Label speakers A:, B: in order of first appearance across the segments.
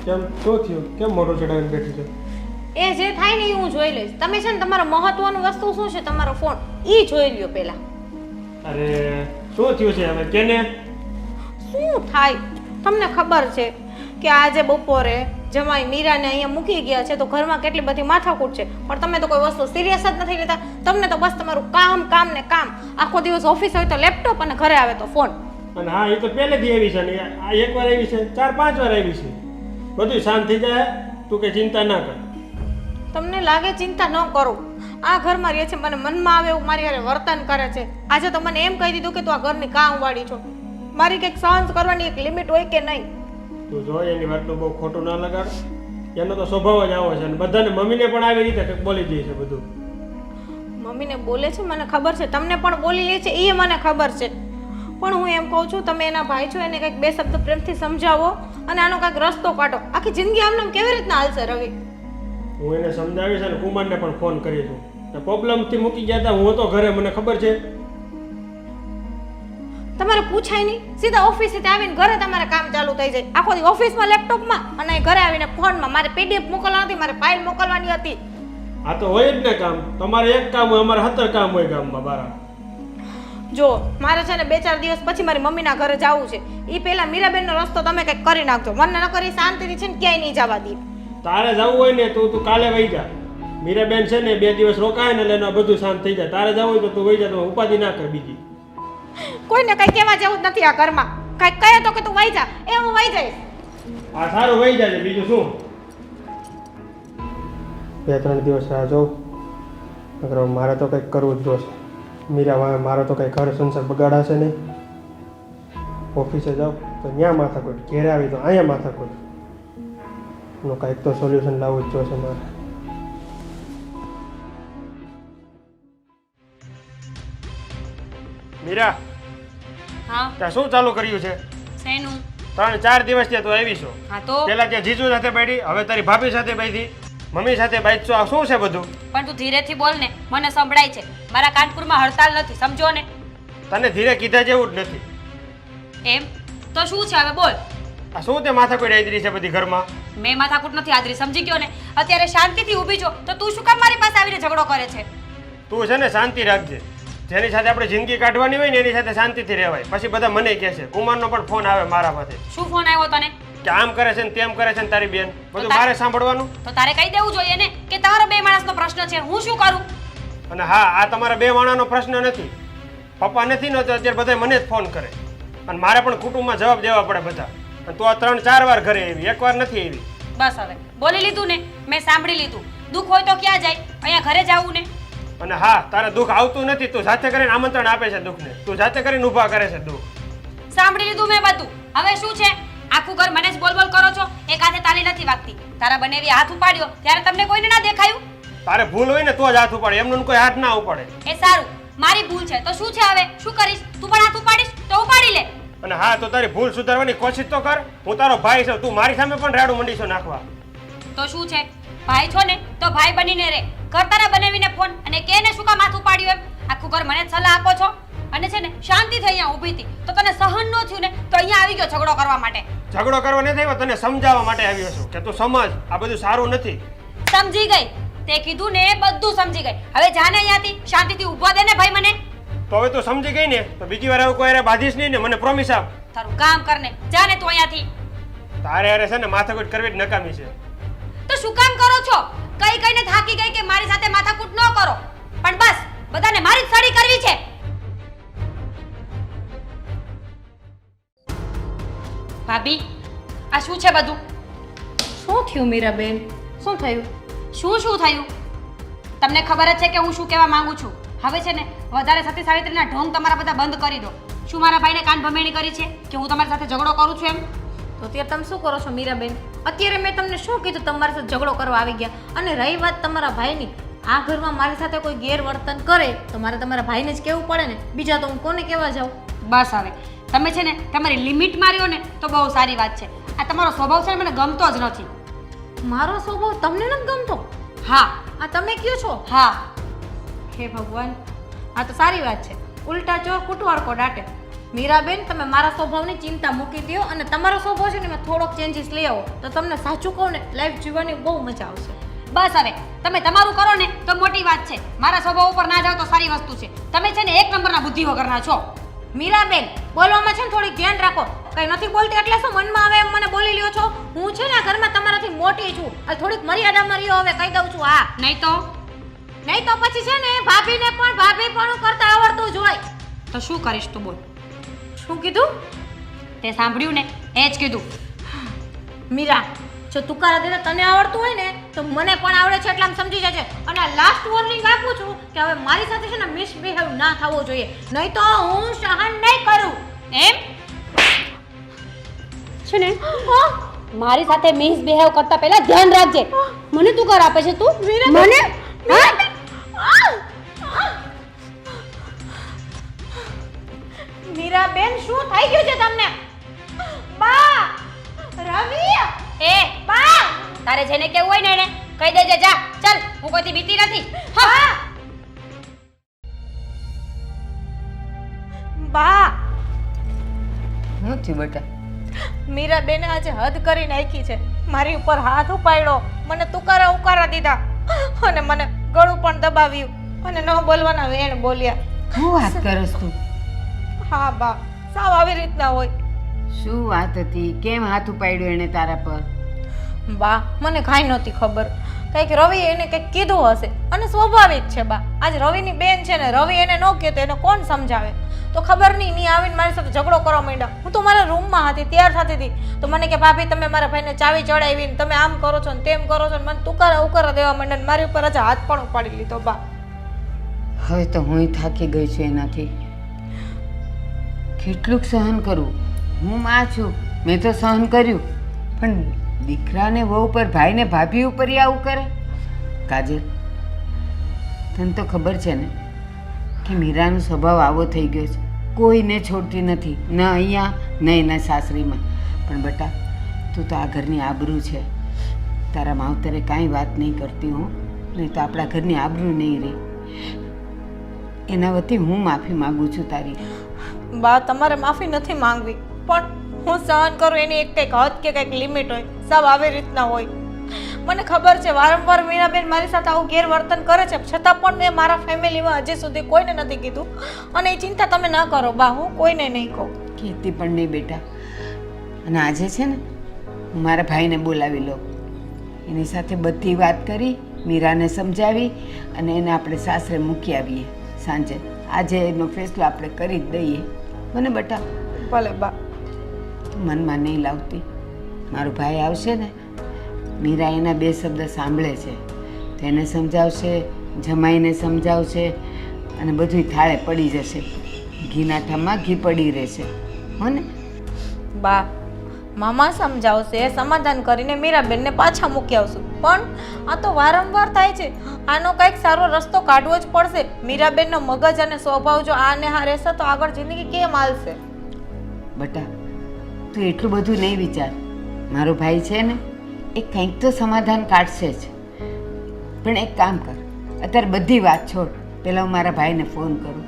A: કેમ શું થયું? કેમ મોઢું ચડાવીને બેઠી છે?
B: એ જે થાય ને એ હું જોઈ લઈશ. તમે છે ને તમારો મહત્વનું વસ્તુ શું છે તમારો ફોન ઈ જોઈ લ્યો પહેલા.
A: અરે શું થયું છે હવે કેને?
B: શું થાય તમને ખબર છે કે આજે બપોરે જમાઈ મીરાને અહીંયા મૂકી ગયા છે તો ઘરમાં કેટલી બધી માથાકૂટ છે, પણ તમે તો કોઈ વસ્તુ સિરિયસ જ નથી લેતા. તમને તો બસ તમારું કામ કામ ને કામ. આખો દિવસ ઓફિસ હોય તો લેપટોપ અને ઘરે આવે તો ફોન.
A: અને હા એ તો પહેલેથી આવી છે ને આ એકવાર આવી છે, 4-5 વાર આવી છે. બધું શાંત થઈ જાય, તું કે ચિંતા ના કર.
B: તમને લાગે ચિંતા ન કરું. આ ઘરમાં રહે છે, મને મનમાં આવે એવું મારી હારે વર્તન કરે છે. આજે તો મને એમ કહી દીધું કે તું આ ઘરની કામવાળી છો. મારી કંઈક સહન કરવાની એક લિમિટ હોય કે નહીં?
A: તું જો એની વાતનું બહુ ખોટું ના લગાડ. એનો તો સ્વભાવ જ આવો છે અને બધાને મમ્મીને પણ આવી રીતે કંઈક બોલી દે છે બધું.
B: મમ્મીને બોલે છે મને ખબર છે, તમને પણ બોલી લે છે એ મને ખબર છે, પણ હું એમ કહું છું તમે એના ભાઈ છો, એને કંઈક બે શબ્દ પ્રેમથી સમજાવો અને આનો કંઈક રસ્તો કાઢો. આખી જિંદગી આમને કેવી રીતના હાલશે રવિ?
A: હું એને સમજાવીશ અને કુમારને પણ ફોન કરી છું. પ્રોબ્લેમથી મૂકી ગયા હતા, હું હતો ઘરે, મને ખબર છે.
B: તમારે પૂછાય નહીં, સીધા ઓફિસેથી આવીને ઘરે તમારે કામ ચાલુ થઈ જાય. આખો દી ઓફિસમાં લેપટોપમાં અને ઘરે આવીને ફોનમાં. મારે પીડીએફ મોકલવાની હતી, મારે ફાઇલ મોકલવાની હતી.
A: આ તો હોય જ ને કામ. તમારે એક કામ હોય, અમારે 17 કામ હોય ગામમાં બારા.
B: જો મારે છે ને 2-4 દિવસ પછી મારી મમ્મીના ઘરે જવું છે. એ પહેલા મીરાબેનનો રસ્તો તમે કંઈક કરી નાખજો. મને ન કરી શાંતિથી છે ને ક્યાંય નહીં જવા દે.
A: તારે જવું હોય ને તું કાલે વહી જા. મીરાબેન છે ને 2 દિવસ રોકાય ને એટલે એનું બધું શાંત થઈ જાય. તારે જવું હોય તો તું વહી જા, તો ઉપાધિ ના કર બીજી.
B: કોઈને કઈ કહેવા જેવું જ નથી આ ઘરમાં. કઈ કહે તો કે તું વહી જા, એ હું વહી જઈશ.
A: આ સારું વહી જાય બીજું શું? 2-3 દિવસ રાહ જોઉં. મારે તો કંઈક કરવું જ જોશે. મીરા મારો તો કંઈ ઘર સંસાર બગાડાશે નહીં. ઓફિસે જાઉં તો ત્યાં માથાકૂટ, ઘેરે આવી તો અહીંયા માથાકૂટ. એનું કંઈક તો સોલ્યુશન લાવવું જ જોશે મારે. મીરા,
C: હા
A: ત્યાં શું ચાલુ કર્યું છે?
C: શેનું?
A: 3-4 દિવસ ત્યાં તું આવી છો.
C: હા તો
A: પેલા ત્યાં જીજુ સાથે બેઠી, હવે તારી ભાભી સાથે બેઠી, મમ્મી સાથે બેઠશો. આ શું છે બધું?
C: પણ તું ધીરેથી બોલ ને, મને સંભળાય છે. મારા કાનપુરમાં હડતાલ નથી, સમજો ને.
A: તને ધીરે કીધા જેવું જ નથી.
C: એમ તો શું છે હવે બોલ.
A: આ શું તે માથાકૂટ આદરી છે બધી ઘરમાં?
C: મેં માથાકૂટ નથી આદરી, સમજી ગયો ને. અત્યારે શાંતિથી ઊભી છો તો તું શું કામ મારી પાસે આવીને ઝઘડો કરે છે?
A: તું છે ને શાંતિ રાખજે. જેની સાથે આપણે જિંદગી કાઢવાની હોય ને એની સાથે શાંતિથી રહેવાય. પછી બધા મને કહે છે. કુમારનો પણ ફોન આવે મારા પાસે
C: શું ફોન આવ્યો તને?
A: કે આમ કરે છે ને તેમ કરે છે ને તારી બેન. બધું મારે સાંભળવાનું?
C: તો તારે કહી દેવું જોઈએ ને કે તારો બે માણસનો પ્રશ્ન છે, હું શું કરું?
A: અને હા, આ તમારા બે માણાનો પ્રશ્ન નથી. પપ્પા નથી ને તો અત્યારે બધા મને જ ફોન કરે અને મારે પણ કુટુંબમાં જવાબ દેવા પડે બધા. અને તું આ 3-4 વાર ઘરે આવી, એકવાર નથી આવી.
C: બસ હવે બોલી લીધું ને, મેં સાંભળી લીધું. દુઃખ હોય તો ક્યાં જાય? અહીંયા ઘરે જવું ને.
A: અને હા, તારે દુઃખ આવતું નથી. તું જાતે કરીને આમંત્રણ આપે છે દુઃખને. તું જાતે કરીને ઊભા કરે છે દુઃખ.
C: સાંભળી લીધું મેં બધું. હવે શું છે? આખું ઘર મને જ બોલ બોલ કરો છો. એક હાથે તાલી નથી વાગતી. તારા બનેવી હાથ ઉપાડ્યો ત્યારે તમને કોઈને ના દેખાયું?
A: તારે ભૂલ હોય ને તો જ હાથ ઉપાડે, એમનું કોઈ હાથ ના ઉપાડે.
C: એ સારું, મારી ભૂલ છે તો શું છે? હવે શું કરીશ? તું પણ હાથ ઉપાડીશ તો ઉપાડી લે.
A: અને હા, તો તારી ભૂલ સુધારવાની કોશિશ તો કર. હું તારો ભાઈ છું, તું મારી સામે પણ રાડું મંડીશો નાખવા.
C: તો શું છે? ભાઈ છો ને તો ભાઈ બનીને રે. કરતારા બનાવીને ફોન અને કેને શું કામ હાથ ઉપાડ્યું એમ? આખું ઘર મને જ સલાહ આપો છો. અને છે ને શાંતિથી અહીંયા ઊભી હતી તો તને સહન ન થયું ને તો અહીંયા આવી ગયો ઝઘડો કરવા માટે.
A: ઝઘડો કરવા નથી આવ્યો, તને સમજાવવા માટે આવ્યો છું કે તું સમજ, આ બધું સારું નથી.
C: સમજી ગઈ. તે કીધું ને બધું સમજી ગઈ. હવે જાને અહીંયાથી શાંતિથી ઊભા દે ને ભાઈ મને.
A: તો હવે તું સમજી ગઈ ને તો બીજી વાર આવું કોઈ બાંધીશ નહીં ને, મને પ્રોમિસ આપ.
C: તારું કામ કરને જાને તું અહીંયાથી.
A: તારે યાર છે ને માથાકૂટ કરવી જ નકામી છે.
C: તો શું કામ કરો છો? કઈ કઈને થાકી ગઈ કે મારી સાથે માથાકૂટ ન કરો, પણ બસ બધાને મારી જ સાડી કરવી છે. ભાભી, આ શું છે બધું?
B: શું થયું મીરાબેન? શું થયું?
C: શું થયું? તમને ખબર જ છે કે હું શું કહેવા માંગુ છું. હવે છે ને વધારે સતી સાવિત્રીના ઢોંગ તમારા બધા બંધ કરી દો. શું મારા ભાઈને કાન ભમેણી કરી છે કે હું તમારી સાથે ઝઘડો કરું છું એમ?
B: તો અત્યારે તમે શું કરો છો મીરાબેન? અત્યારે મેં તમને શું કીધું તમારી સાથે ઝઘડો કરવા આવી ગયા? અને રહી વાત તમારા ભાઈની, આ ઘરમાં મારી સાથે કોઈ ગેરવર્તન કરે તો મારે તમારા ભાઈને જ કહેવું પડે ને. બીજા તો હું કોને કહેવા જાઉં?
C: બસ હવે તમે છે ને તમારી લિમિટ માર્યો ને તો બહુ સારી વાત છે. આ તમારો સ્વભાવ છે ને મને ગમતો જ નથી.
B: મારો સ્વભાવ તમને નથી ગમતો?
C: હા.
B: આ તમે કયો છો?
C: હા.
B: હે ભગવાન, આ તો સારી વાત છે. ઉલટા ચોર કુટવાળકો દાટે. મીરાબેન, તમે મારા સ્વભાવની ચિંતા મૂકી દો અને તમારો સ્વભાવ છે ને એમાં થોડોક ચેન્જીસ લઈ આવો તો તમને સાચું કહું ને લાઈફ જીવવાની બહુ મજા આવશે.
C: બસ હવે તમે તમારું કરો ને તો મોટી વાત છે. મારા સ્વભાવ ઉપર ના જાવ તો સારી વસ્તુ છે. તમે છે ને એક નંબરના બુદ્ધિ વગરના છો.
B: મીરાબેન, બોલવામાં છે ને થોડીક ધ્યાન રાખો. કઈ નથી બોલતી એટલે શું મનમાં આવે એમ મને બોલી લ્યો છો? હું છે ને આ ઘરમાં તમારાથી મોટી છું. આ થોડીક મર્યાદામાં રહ્યો હવે કહી દઉં છું. હા, નહીં તો પછી છે ને ભાભીને પણ ભાભીપણું કરતા આવડતું જ હોય.
C: તો શું કરીશ તું બોલ?
B: શું કીધું?
C: તે સાંભળ્યું ને? એ જ કીધું.
B: મીરા, જો તુકારા દેતા તને આવડતું હોય ને તો મને પણ આવડે છે એટલે આમ સમજી જજે. અને આ લાસ્ટ વોર્નિંગ આપું છું કે હવે મારી સાથે છે ને મિસબિહેવ ના થવો જોઈએ, નહીં તો હું સહન નહીં કરું.
C: એમ છે ને? મારી સાથે મિસબિહેવ કરતા પહેલા ધ્યાન રાખજે. મને તું કર આપે છે તું? મને
B: મીરાબેન, શું થઈ ગયું છે તમને? બા, રવિ,
C: એ
B: બા,
C: તારે જેને કેવું હોય ને એને કહી દેજે. જા ચાલ, હું કોઈથી બીતી નથી.
B: બા, બા.
D: શું થયું બેટા?
B: મીરાબેને આજે હદ કરી નાખી છે. મારી ઉપર હાથ ઉપાડ્યો, મને તુકારા ઉકારા દીધા અને મને ગળું પણ દબાવ્યું અને ન બોલવાના વેણ બોલ્યા.
D: શું વાત કરસ તું?
B: હા બા, સાવ આવી રીતના હોય.
D: શું વાત હતી? કેમ હાથ ઉપાડ્યો એને તારા પર?
B: બા, મને કાંઈ નહોતી ખબર. કંઈક રવિ એને કંઈક કીધું હશે અને સ્વાભાવિક છે બા. આજ રવિની બેન છે ને, રવિ એને ન કહેતો એને કોણ સમજાવે? તો ખબર નહીં, ની આવીને મારી સાથે ઝઘડો કરવા માંડ્યા. હું તો મારા રૂમમાં હતી, તૈયાર થતી હતી તો મને કે ભાભી તમે મારા ભાઈને ચાવી ચડાવીને તમે આમ કરો છો ને તેમ કરો છો ને મને તુકારા ઉકારા દેવા માંડ્યા ને મારી ઉપર આજે હાથ પણ ઉપાડી લીધો. બા,
D: હવે તો હું થાકી ગઈ છું એનાથી. કેટલુંક સહન કરું? હું માં છું, મેં તો સહન કર્યું, પણ દીકરાને વહુ પર, ભાઈને ભાભી ઉપર આવું કરે? કાજલ, તને તો ખબર છે ને કે મીરાનો સ્વભાવ આવો થઈ ગયો છે. કોઈને છોડતી નથી, ન અહીંયા ન એના સાસરીમાં. પણ બેટા, તું તો આ ઘરની આબરૂ છે. તારા માવતરે કાંઈ વાત નહીં કરતી હું, નહીં તો આપણા ઘરની આબરૂ નહીં રહી. એના વતી હું માફી માગું છું તારી.
B: બા, તમારે માફી નથી માંગવી, પણ હું સહન કરું એની એક કંઈક હદ કે કંઈક લિમિટ હોય. સાવ આવી રીતના હોય. મને ખબર છે વારંવાર મીરાબેન મારી સાથે આવું ગેરવર્તન કરે છે, છતાં પણ મેં મારા ફેમિલીમાં હજી સુધી કોઈને નથી કીધું અને એ ચિંતા તમે ન કરો બા, હું કોઈને નહીં કહું.
D: કહેતી પણ નહીં બેટા. અને આજે છે ને હું મારા ભાઈને બોલાવી લઉં, એની સાથે બધી વાત કરી, મીરાને સમજાવી અને એને આપણે સાસરે મૂકી આવીએ સાંજે. આજે એનો ફેસલો આપણે કરી જ દઈએ. મને બેટા?
B: ભલે બા.
D: મનમાં નહીં લાવતી. મારો ભાઈ આવશે ને, મીરા એના બે શબ્દ સાંભળે છે તો એને સમજાવશે, જમાઈને સમજાવશે અને બધું થાળે પડી જશે. ઘીના ઠામમાં ઘી પડી રહેશે. હો ને
B: બા? મામા સમજાવશે, સમાધાન કરીને મીરાબેનને પાછા મૂકી આવશું. પણ આ તો વારંવાર થાય છે. આનો કંઈક સારો રસ્તો કાઢવો જ પડશે. મીરાબેનનો મગજ અને સ્વભાવ જો આને હા રહેશે તો આગળ જિંદગી કેમ હાલશે?
D: બેટા, તું એટલું બધું નહીં વિચાર. મારો ભાઈ છે ને એ કંઈક તો સમાધાન કાઢશે જ. પણ એક કામ કર, અત્યારે બધી વાત છોડ, પહેલાં હું મારા ભાઈને ફોન કરું.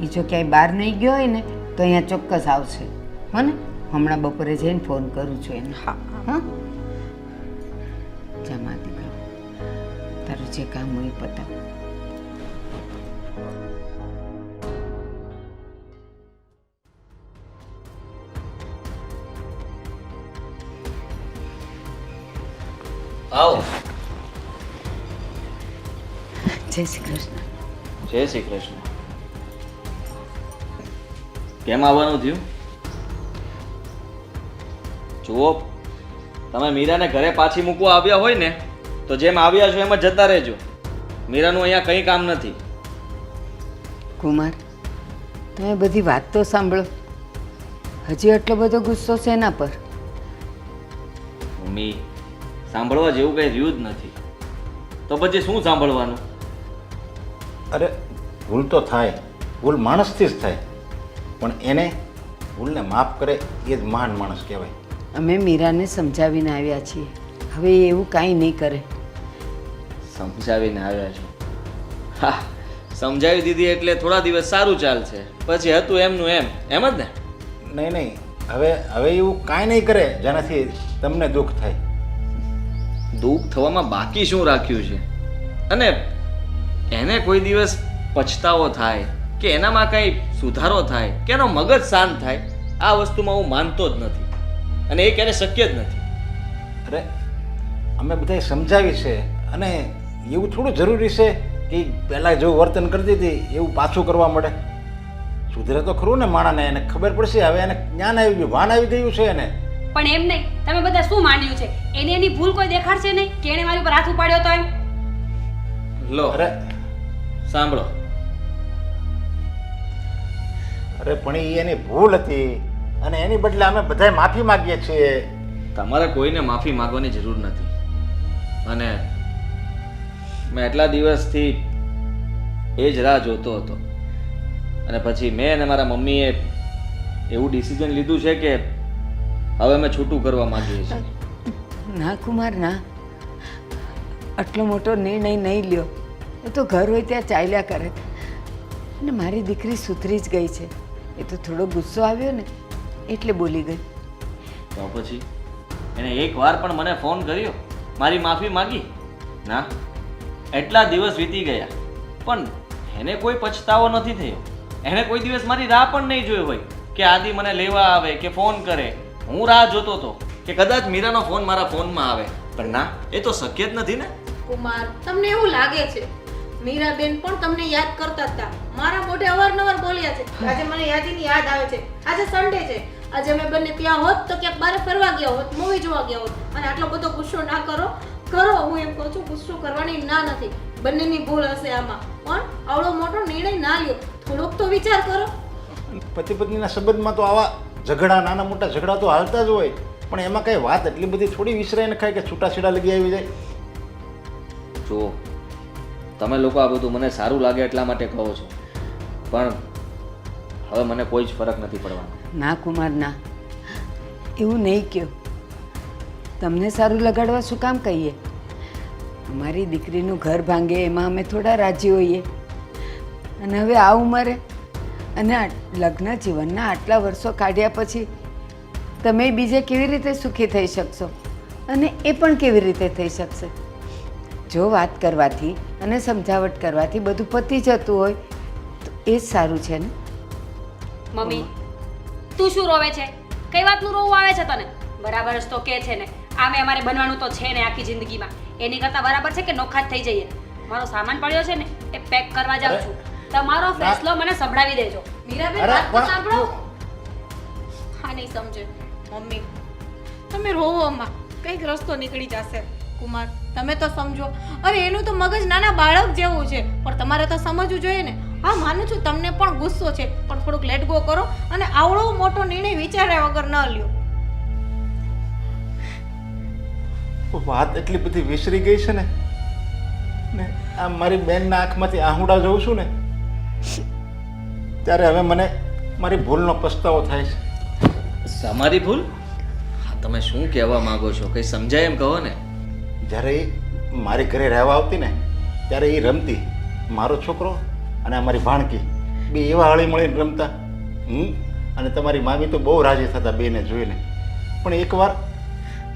D: એ જો ક્યાંય બહાર નહીં ગયો હોય ને તો અહીંયા ચોક્કસ આવશે. હો ને? હમણાં બપોરે જઈને ફોન કરું છું એને.
B: હા.
D: હા, જમા દીકરો, તારું જે કામ હોય એ પતાવ.
E: આવો.
D: જય શ્રી કૃષ્ણ.
E: જય શ્રી કૃષ્ણ. કેમ આવવાનું થયું? જુઓ, તમે મીરાને ઘરે પાછી મૂકવા આવ્યા હોય ને તો જેમ આવ્યા છો એમ જ જતા રહેજો. મીરાનું અહીંયા કંઈ કામ નથી.
D: કુમાર, તમે બધી વાત તો સાંભળો. હજી એટલો બધો ગુસ્સો છે એના પર?
E: મમ્મી, સાંભળવા જેવું કંઈ રહ્યું જ નથી તો પછી શું સાંભળવાનું?
F: અરે ભૂલ તો થાય, ભૂલ માણસથી જ થાય, પણ એને ભૂલને માફ કરે એ જ મહાન માણસ કહેવાય.
D: અમે મીરાને સમજાવીને આવ્યા છીએ, હવે એ એવું કાંઈ નહીં કરે.
E: સમજાવીને આવ્યા છો? હા, સમજાવી દીધી એટલે થોડા દિવસ સારું ચાલશે, પછી હતું એમનું એમ જ ને.
F: નહીં નહીં, હવે હવે એવું કાંઈ નહીં કરે જેનાથી તમને દુઃખ થાય.
E: દુઃખ થવામાં બાકી શું રાખ્યું છે? અને એને કોઈ દિવસ પછતાવો થાય કે એનામાં કંઈ સુધારો થાય કે એનો મગજ શાંત થાય, આ વસ્તુમાં હું માનતો જ નથી અને એ ક્યારે શક્ય જ નથી.
F: અરે અમે બધાએ સમજાવી છે, અને એવું થોડું જરૂરી છે કે પહેલાં જેવું વર્તન કરતી હતી એવું પાછું કરવા મળે. સુધરે તો ખરું ને માણાને, એને ખબર પડશે. હવે એને જ્ઞાન આવી ગયું, ભાન આવી ગયું છે એને.
C: પણ એમ નહીં, તમે બધા શું માન્યું છે? એને એની ભૂલ કોઈ દેખાડશે નહીં કે એણે મારી ઉપર હાથ ઉપાડ્યો તો એમ?
E: લો
F: અરે
E: સાંભળો,
F: અરે પણ એ એની ભૂલ હતી, અને એની બદલે અમે બધાએ માફી માંગીએ છીએ.
E: તમારે કોઈને માફી માંગવાની જરૂર નથી. અને મેં એટલા દિવસથી એ જ રાહ જોતો હતો, અને પછી મેં અને મારા મમ્મીએ એવું ડિસિઝન લીધું છે કે હવે અમે છૂટું કરવા માંગીએ છીએ.
D: ના કુમાર ના, આટલો મોટો નિર્ણય નહીં લ્યો. એ તો ઘર હોય ત્યાં ચાલ્યા કરે. અને મારી દીકરી સુધરી જ ગઈ છે. એ તો થોડો ગુસ્સો આવ્યો ને એટલે બોલી ગઈ.
E: તો પછી એને એક વાર પણ મને ફોન કર્યો, મારી માફી માંગી? ના, એટલા દિવસ વીતી ગયા પણ એને કોઈ પછતાવો નથી થયો. એને કોઈ દિવસ મારી રાહ પણ નહીં જોઈ હોય કે આદિ મને લેવા આવે કે ફોન કરે. હું રાહ જોતો હતો કે કદાચ મીરાનો ફોન મારા ફોનમાં આવે, પણ ના, એ તો શક્ય જ નથી ને.
B: કુમાર, તમને એવું લાગે છે મીરાબેન પણ તમને યાદ કરતા હતા? મારા મોઢે અવારનવાર બોલ્યા છે. આજે મને યાદીની યાદ આવે છે. આજે સન્ડે છે, આજે અમે બંને ત્યાં હોત તો ક્યાંક બહાર ફરવા ગયા હોત, મૂવી જોવા ગયા હોત. અને આટલો બધો ગુસ્સો ના કરો. હું એમ કહું છું, ગુસ્સો કરવાની ના નથી. બંનેની ભૂલ હશે આમાં, પણ આવડો મોટો નિર્ણય ના લ્યો. થોડોક તો વિચાર કરો.
F: પતિ પત્નીના સંબંધમાં તો આવા ઝઘડા, નાના મોટા ઝઘડા તો હાલતા જ હોય, પણ એમાં કઈ વાત એટલી બધી થોડી વિસરાઈને ખાય કે છૂટાછેડા લગી આવી જાય.
E: જો તમે લોકો આ બધું મને સારું લાગે એટલા માટે કહો છો, પણ હવે મને કોઈ જ ફરક નથી પડવાનો.
D: ના કુમાર ના, એવું નહીં કહો. તમને સારું લગાડવા શું કામ કહીએ? અમારી દીકરીનું ઘર ભાંગે એમાં અમે થોડા રાજી હોઈએ. અને હવે આ ઉંમરે અને લગ્ન જીવનના આટલા વર્ષો કાઢ્યા પછી તમે બીજે કેવી રીતે સુખી થઈ શકશો? અને એ પણ કેવી રીતે થઈ શકશે? જો વાત કરવાથી અને સમજાવટ કરવાથી બધું પતી જતું હોય તો એ જ સારું છે ને.
C: મમ્મી, તું શું રોવે છે? કઈ વાતનું રોવું આવે છે તને? બરાબર જ તો કે છે ને, આમે અમારે બનવાનું તો છે ને આખી જિંદગીમાં. એની કરતાં બરાબર છે કે નોખા જ થઈ જઈએ. મારો સામાન પડ્યો છે ને એ પેક કરવા જાઉં છું. તમારો ફેસલો મને સંભળાવી દેજો.
B: મીરાબેન,
F: અરે,
B: વાત તો
F: પણ-
B: સાંભળો. હા, નહીં સમજે મમ્મી. તમે રોવોમાં કંઈક રસ્તો નીકળી જશે. કુમાર, તમે તો સમજો. અરે એનું તો મગજ નાના બાળક જેવું છે, પણ તમારે તો સમજવું જોઈએ ને. હા, માનું છું તમને પણ ગુસ્સો છે, પણ થોડુંક લેટ ગો કરો અને આવડો મોટો નિર્ણય વિચાર્યા વગર ન લ્યો.
F: વાત એટલી બધી વિસરી ગઈ છે ને આ મારી બેનના આંખમાંથી આહુડા જોઉં છું ને ત્યારે હવે મને મારી ભૂલનો પસ્તાવો થાય છે.
E: તમારી ભૂલ? હા, તમે શું કહેવા માંગો છો? કંઈ સમજાય એમ કહો ને.
F: જ્યારે એ મારી ઘરે રહેવા આવતી ને ત્યારે એ રમતી, મારો છોકરો અને અમારી ભાણકી બે એવા હળી મળીને રમતા. અને તમારી મામી તો બહુ રાજી થતા બેને જોઈને. પણ એકવાર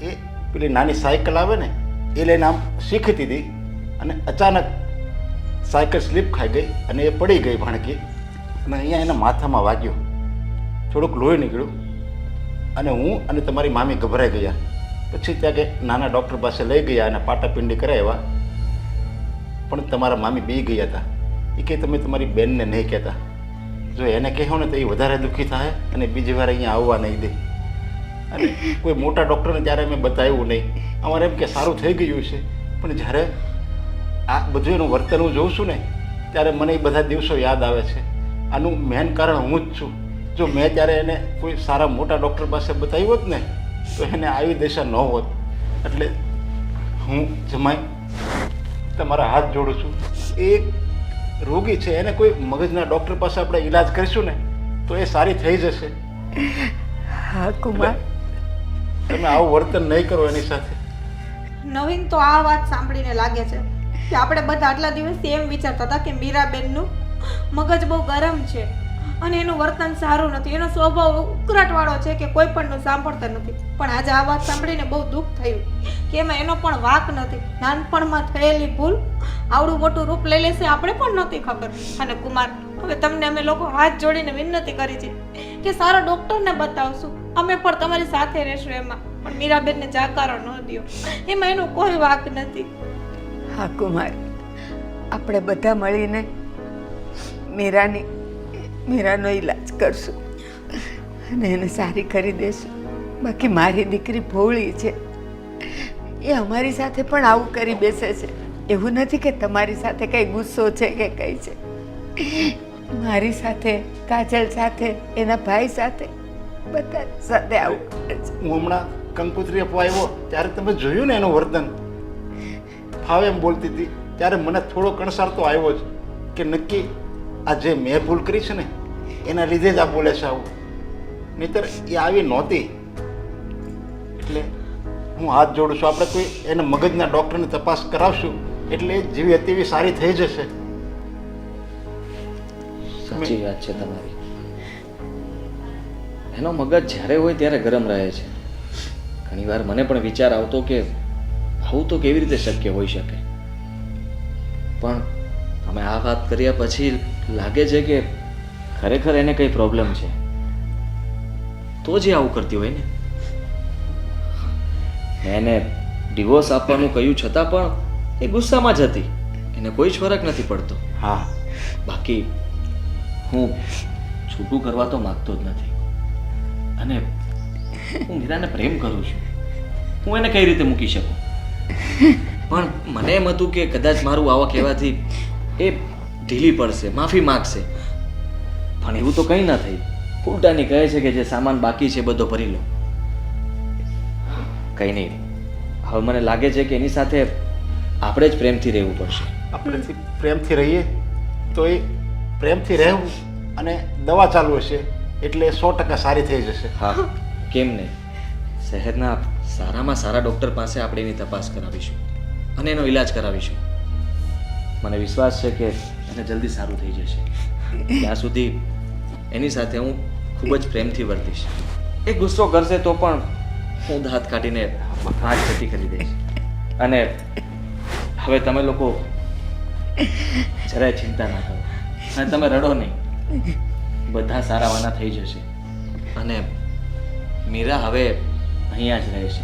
F: એ પેલી નાની સાયકલ આવે ને એ લઈને આમ શીખતી હતી અને અચાનક સાયકલ સ્લીપ ખાઈ ગઈ અને એ પડી ગઈ ભાણકી, અને અહીંયા એના માથામાં વાગ્યું, થોડુંક લોહી નીકળ્યું અને હું અને તમારી મામી ગભરાઈ ગયા. પછી ત્યાં કે નાના ડૉક્ટર પાસે લઈ ગયા અને પાટાપિંડી કરાવ્યા, પણ તમારા મામી બી ગયા હતા. એ કે તમે તમારી બેનને નહીં કહેતા, જો એને કહો ને તો એ વધારે દુઃખી થાય અને બીજી વાર અહીંયા આવવા નહીં દે. અને કોઈ મોટા ડૉક્ટરને ત્યારે મેં બતાવ્યું નહીં. અમારે એમ કે સારું થઈ ગયું છે, પણ જ્યારે આ બધું એનું વર્તન હું જોઉં છું ને ત્યારે મને એ બધા દિવસો યાદ આવે છે. આનું મેન કારણ હું જ છું. જો મેં ત્યારે એને કોઈ સારા મોટા ડૉક્ટર પાસે બતાવ્યું હોત ને તો એને આવી દશા ન હોત. એટલે હું જમાઈ તમારા હાથ જોડું છું. એ રોગી છે, એને કોઈ મગજના ડૉક્ટર પાસે આપણે ઈલાજ કરીશું ને તો એ સારી થઈ જશે.
D: હા કુમાર,
F: તમે આવું વર્તન નહીં કરો એની સાથે.
B: નવીન તો આ વાત સાંભળીને લાગે છે કે આપણે બધા આટલા દિવસથી એમ વિચારતા હતા કે મીરાબેનનું મગજ બહુ ગરમ છે અને એનું વર્તન સારું નથી, એનો સ્વભાવ ઉકળાટવાળો છે કે કોઈ પણનું સાંભળતા નથી. પણ આજે આ વાત સાંભળીને બહુ દુઃખ થયું કે એમાં એનો પણ વાંક નથી. નાનપણમાં થયેલી ભૂલ આવડું મોટું રૂપ લઈ લેશે આપણે પણ નહોતી ખબર. અને કુમાર, હવે તમને અમે લોકો હાથ જોડીને વિનંતી કરી છે કે સારા ડૉક્ટરને બતાવશું, અમે પણ તમારી સાથે રહેશું એમાં, પણ મીરાબેનને જાકારો ન દો, એમાં એનો કોઈ વાંક નથી.
D: હા કુમાર, આપણે બધા મળીને મીરાનો ઈલાજ કરશું અને એને સારી કરી દેશું. બાકી મારી દીકરી ભોળી છે, એ અમારી સાથે પણ આવું કરી બેસે છે. એવું નથી કે તમારી સાથે કંઈ ગુસ્સો છે કે કંઈ છે. મારી સાથે, કાજલ સાથે, એના ભાઈ સાથે, બધા સાથે આવું કરે છે.
F: હું હમણાં કંકોત્રી આપવા આવ્યો ત્યારે તમે જોયું ને એનું વર્તન, ફાવે એમ બોલતી હતી ત્યારે મને થોડો કણસાર તો આવ્યો જ કે નક્કી આ જે મેં ભૂલ કરી છે ને એના લીધે જ આ બોલે છે આવું, નહીંતર એ આવી નહોતી. એટલે હું હાથ જોડું છું, આપણે કોઈ એના મગજના ડૉક્ટરની તપાસ કરાવશું એટલે જેવી હતી એવી સારી થઈ જશે.
E: સાચી વાત છે તમારી. એનો મગજ જ્યારે હોય ત્યારે ગરમ રહે છે. ઘણીવાર મને પણ વિચાર આવતો કે આવું તો કેવી રીતે શક્ય હોઈ શકે, પણ અમે આ વાત કર્યા પછી લાગે છે કે ખરેખર એને કંઈ પ્રોબ્લેમ છે, તો જ એ આવું કરતી હોય ને. મેં એને ડિવોર્સ આપવાનું કહ્યું છતાં પણ એ ગુસ્સામાં જ હતી, એને કોઈ જ ફરક નથી પડતો.
F: હા,
E: બાકી હું છૂટું કરવા તો માગતો જ નથી, અને હું મીરાને પ્રેમ કરું છું, હું એને કઈ રીતે મૂકી શકું. પણ મને એમ હતું કે કદાચ મારું આવા કહેવાથી એ ઢીલી પડશે, માફી માગશે, પણ એવું તો કંઈ ના થઈ. ઉલટાની કહે છે કે જે સામાન બાકી છે બધો ભરી લો. કંઈ નહીં, હવે મને લાગે છે કે એની સાથે આપણે જ પ્રેમથી રહેવું પડશે.
F: આપણે પ્રેમથી રહીએ તો એ પ્રેમથી રહેવું અને દવા ચાલુ હશે એટલે 100% સારી થઈ જશે.
E: હા, કેમ નહીં. શહેરના સારામાં સારા ડૉક્ટર પાસે આપણે એની તપાસ કરાવીશું અને એનો ઈલાજ કરાવીશું. મને વિશ્વાસ છે કે એને જલ્દી સારું થઈ જશે. ત્યાં સુધી એની સાથે હું ખૂબ જ પ્રેમથી વર્તીશ. એ ગુસ્સો કરશે તો પણ હું દાંત કાઢીને આંખ જતી કરી દઈશ. અને હવે તમે લોકો જરાય ચિંતા ના કરો અને તમે રડો નહીં, બધા સારાવાના થઈ જશે. અને મીરા હવે અહીંયા જ રહે છે.